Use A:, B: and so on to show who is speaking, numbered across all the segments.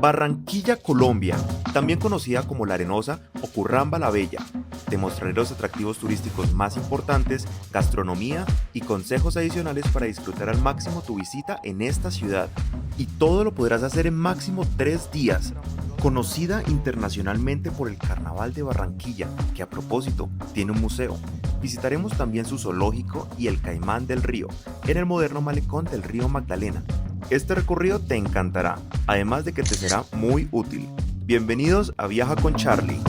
A: Barranquilla, Colombia, también conocida como La Arenosa o Curramba la Bella. Te mostraré los atractivos turísticos más importantes, gastronomía y consejos adicionales para disfrutar al máximo tu visita en esta ciudad. Y todo lo podrás hacer en máximo 3 días. Conocida internacionalmente por el Carnaval de Barranquilla, que a propósito tiene un museo. Visitaremos también su zoológico y el Caimán del Río, en el moderno malecón del río Magdalena. Este recorrido te encantará, además de que te será muy útil. Bienvenidos a Viaja con Charlie.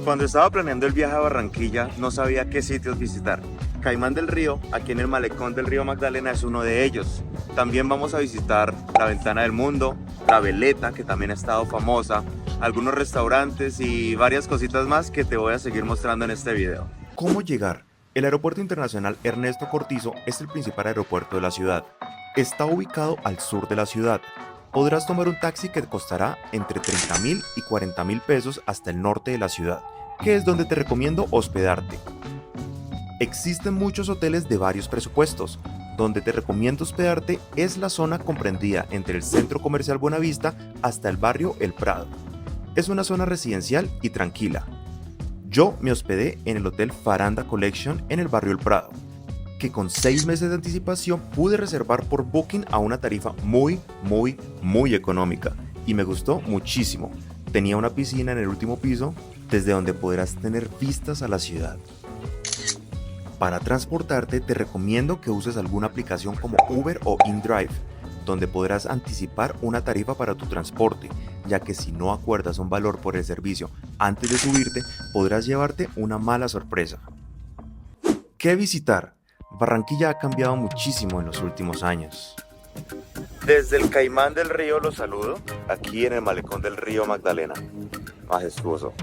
A: Cuando estaba planeando el viaje a Barranquilla, no sabía qué sitios visitar. Caimán del Río, aquí en el malecón del río Magdalena, es uno de ellos. También vamos a visitar la Ventana del Mundo, la Veleta, que también ha estado famosa, algunos restaurantes y varias cositas más que te voy a seguir mostrando en este video. ¿Cómo llegar? El Aeropuerto Internacional Ernesto Cortizo es el principal aeropuerto de la ciudad. Está ubicado al sur de la ciudad. Podrás tomar un taxi que te costará entre 30.000 y 40.000 pesos hasta el norte de la ciudad, que es donde te recomiendo hospedarte. Existen muchos hoteles de varios presupuestos. Donde te recomiendo hospedarte es la zona comprendida entre el Centro Comercial Buenavista hasta el barrio El Prado. Es una zona residencial y tranquila. Yo me hospedé en el Hotel Faranda Collection en el barrio El Prado, que con 6 meses de anticipación pude reservar por Booking a una tarifa muy económica y me gustó muchísimo. Tenía una piscina en el último piso desde donde podrás tener vistas a la ciudad. Para transportarte te recomiendo que uses alguna aplicación como Uber o InDrive, donde podrás anticipar una tarifa para tu transporte, ya que si no acuerdas un valor por el servicio antes de subirte, podrás llevarte una mala sorpresa. ¿Qué visitar? Barranquilla ha cambiado muchísimo en los últimos años. Desde el Caimán del Río los saludo, aquí en el malecón del río Magdalena. Majestuoso.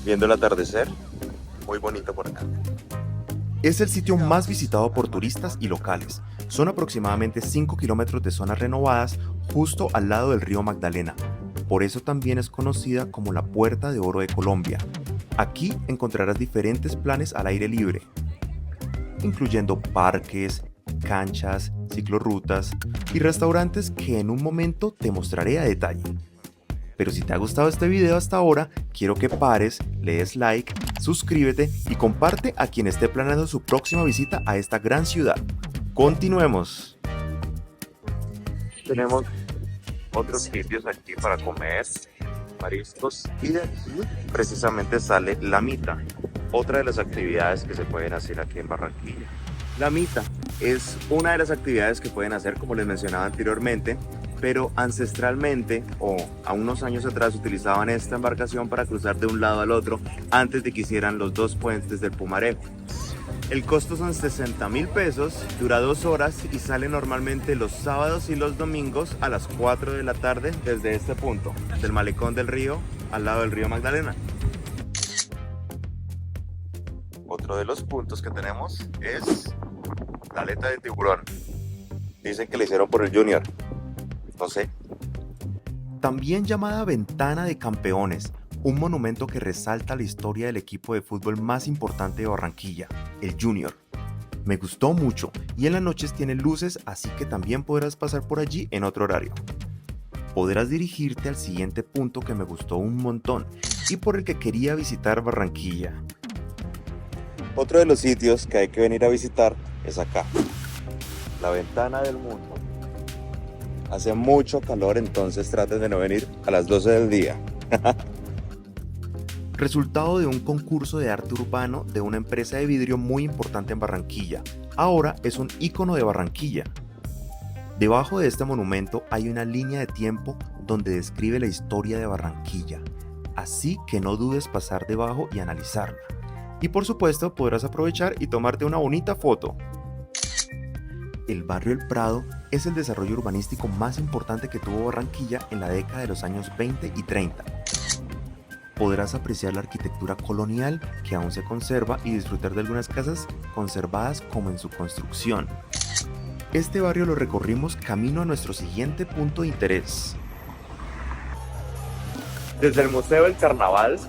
A: Viendo el atardecer, muy bonito por acá. Es el sitio más visitado por turistas y locales. Son aproximadamente 5 kilómetros de zonas renovadas justo al lado del río Magdalena. Por eso también es conocida como la Puerta de Oro de Colombia. Aquí encontrarás diferentes planes al aire libre, incluyendo parques, canchas, ciclorrutas y restaurantes que en un momento te mostraré a detalle. Pero si te ha gustado este video hasta ahora, quiero que pares, le des like, suscríbete y comparte a quien esté planeando su próxima visita a esta gran ciudad. Continuemos. Tenemos otros sitios aquí para comer, mariscos, y de aquí precisamente sale la mita, otra de las actividades que se pueden hacer aquí en Barranquilla. La mita es una de las actividades que pueden hacer, como les mencionaba anteriormente, pero ancestralmente o a unos años atrás utilizaban esta embarcación para cruzar de un lado al otro antes de que hicieran los 2 puentes del Pumarejo. El costo son 60.000 pesos, dura 2 horas y sale normalmente los sábados y los domingos a las 4 de la tarde desde este punto, del malecón del río al lado del río Magdalena. Otro de los puntos que tenemos es la aleta de tiburón. Dicen que le hicieron por el Junior. No sé. También llamada Ventana de Campeones, un monumento que resalta la historia del equipo de fútbol más importante de Barranquilla, el Junior. Me gustó mucho y en las noches tiene luces, así que también podrás pasar por allí en otro horario. Podrás dirigirte al siguiente punto que me gustó un montón y por el que quería visitar Barranquilla. Otro de los sitios que hay que venir a visitar es acá, la Ventana del Mundo. Hace mucho calor, entonces traten de no venir a las 12 del día. Resultado de un concurso de arte urbano de una empresa de vidrio muy importante en Barranquilla. Ahora es un ícono de Barranquilla. Debajo de este monumento hay una línea de tiempo donde describe la historia de Barranquilla. Así que no dudes pasar debajo y analizarla. Y por supuesto podrás aprovechar y tomarte una bonita foto. El barrio El Prado es el desarrollo urbanístico más importante que tuvo Barranquilla en la década de los años 20 y 30. Podrás apreciar la arquitectura colonial que aún se conserva y disfrutar de algunas casas conservadas como en su construcción. Este barrio lo recorrimos camino a nuestro siguiente punto de interés. Desde el Museo del Carnaval,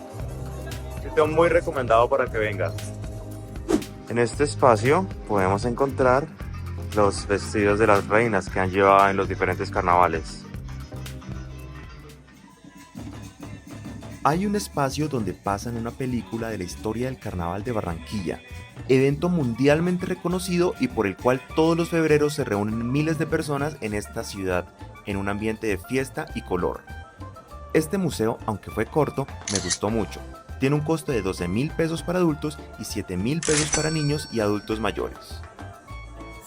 A: sitio muy recomendado para que vengas. En este espacio podemos encontrar los vestidos de las reinas que han llevado en los diferentes carnavales.
B: Hay un espacio donde pasan una película de la historia del Carnaval de Barranquilla, evento mundialmente reconocido y por el cual todos los febreros se reúnen miles de personas en esta ciudad, en un ambiente de fiesta y color. Este museo, aunque fue corto, me gustó mucho. Tiene un costo de 12.000 pesos para adultos y 7.000 pesos para niños y adultos mayores.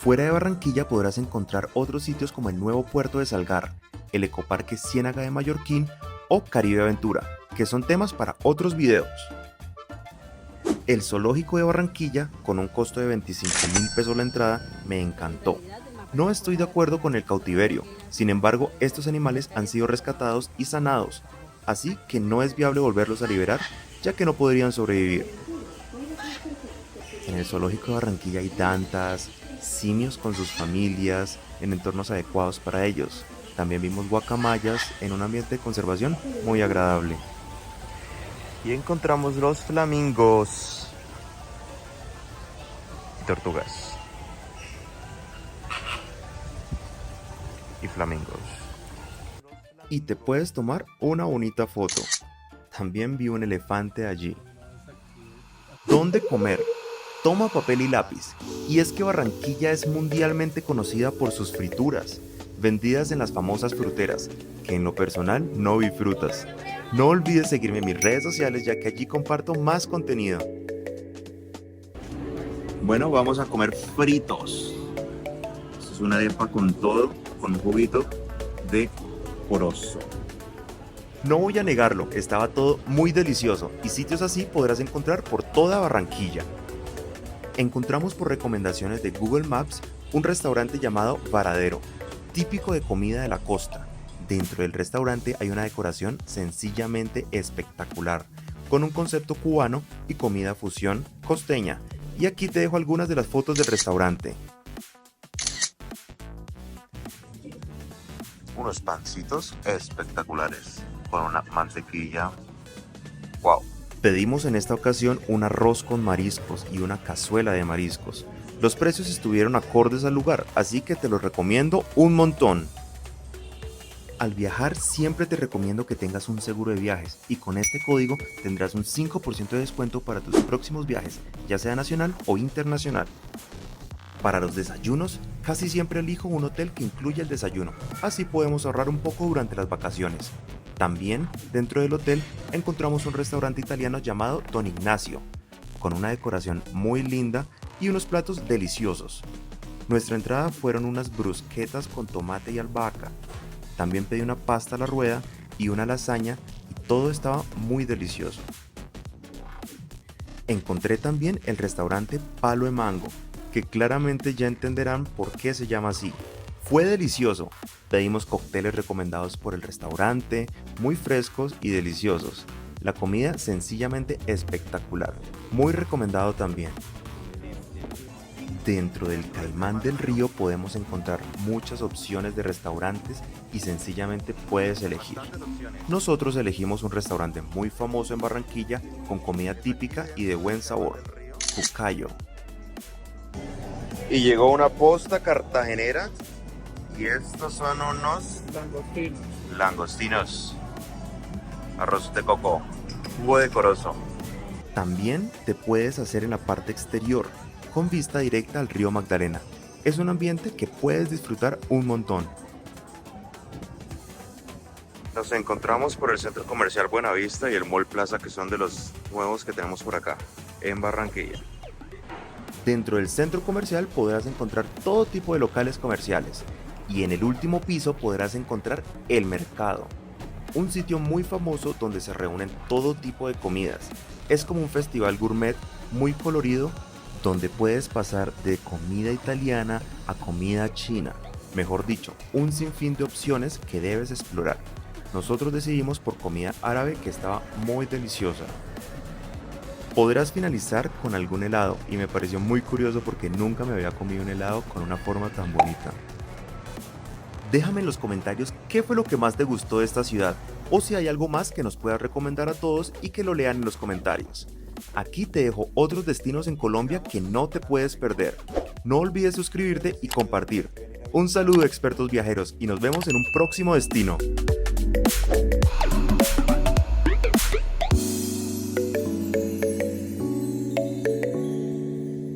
B: Fuera de Barranquilla podrás encontrar otros sitios como el nuevo puerto de Salgar, el ecoparque Ciénaga de Mallorquín o Caribe Aventura, que son temas para otros videos. El zoológico de Barranquilla, con un costo de 25.000 pesos la entrada, me encantó. No estoy de acuerdo con el cautiverio, sin embargo estos animales han sido rescatados y sanados, así que no es viable volverlos a liberar, ya que no podrían sobrevivir. En el zoológico de Barranquilla hay tantas, simios con sus familias, en entornos adecuados para ellos. También vimos guacamayas en un ambiente de conservación muy agradable.
A: Y encontramos los flamingos y tortugas. Y flamingos.
B: Y te puedes tomar una bonita foto. También vi un elefante allí. ¿Dónde comer? Toma papel y lápiz. Y es que Barranquilla es mundialmente conocida por sus frituras, vendidas en las famosas fruteras, que en lo personal no vi frutas. No olvides seguirme en mis redes sociales ya que allí comparto más contenido.
A: Bueno, vamos a comer fritos. Esto es una arepa con todo, con un juguito de corozo.
B: No voy a negarlo, estaba todo muy delicioso y sitios así podrás encontrar por toda Barranquilla. Encontramos por recomendaciones de Google Maps un restaurante llamado Varadero, típico de comida de la costa. Dentro del restaurante hay una decoración sencillamente espectacular, con un concepto cubano y comida fusión costeña. Y aquí te dejo algunas de las fotos del restaurante.
A: Unos pancitos espectaculares, con una mantequilla. ¡Wow!
B: Pedimos en esta ocasión un arroz con mariscos y una cazuela de mariscos. Los precios estuvieron acordes al lugar, así que te los recomiendo un montón. Al viajar siempre te recomiendo que tengas un seguro de viajes y con este código tendrás un 5% de descuento para tus próximos viajes, ya sea nacional o internacional. Para los desayunos, casi siempre elijo un hotel que incluya el desayuno, así podemos ahorrar un poco durante las vacaciones. También, dentro del hotel, encontramos un restaurante italiano llamado Don Ignacio, con una decoración muy linda y unos platos deliciosos. Nuestra entrada fueron unas brusquetas con tomate y albahaca. También pedí una pasta a la rueda y una lasaña y todo estaba muy delicioso. Encontré también el restaurante Palo de Mango, que claramente ya entenderán por qué se llama así. Fue delicioso. Pedimos cócteles recomendados por el restaurante, muy frescos y deliciosos. La comida sencillamente espectacular, muy recomendado también. Dentro del Caimán del Río podemos encontrar muchas opciones de restaurantes y sencillamente puedes elegir. Nosotros elegimos un restaurante muy famoso en Barranquilla con comida típica y de buen sabor, Cucayo.
A: Y llegó una posta cartagenera y estos son unos langostinos. Arroz de coco, jugo de corozo.
B: También te puedes hacer en la parte exterior, con vista directa al río Magdalena. Es un ambiente que puedes disfrutar un montón.
A: Nos encontramos por el Centro Comercial Buenavista y el Mall Plaza, que son de los nuevos que tenemos por acá, en Barranquilla.
B: Dentro del centro comercial podrás encontrar todo tipo de locales comerciales. Y en el último piso podrás encontrar el mercado, un sitio muy famoso donde se reúnen todo tipo de comidas. Es como un festival gourmet muy colorido, donde puedes pasar de comida italiana a comida china. Mejor dicho, un sinfín de opciones que debes explorar. Nosotros decidimos por comida árabe que estaba muy deliciosa. Podrás finalizar con algún helado y me pareció muy curioso porque nunca me había comido un helado con una forma tan bonita. Déjame en los comentarios qué fue lo que más te gustó de esta ciudad o si hay algo más que nos puedas recomendar a todos y que lo lean en los comentarios. Aquí te dejo otros destinos en Colombia que no te puedes perder. No olvides suscribirte y compartir. Un saludo expertos viajeros y nos vemos en un próximo destino.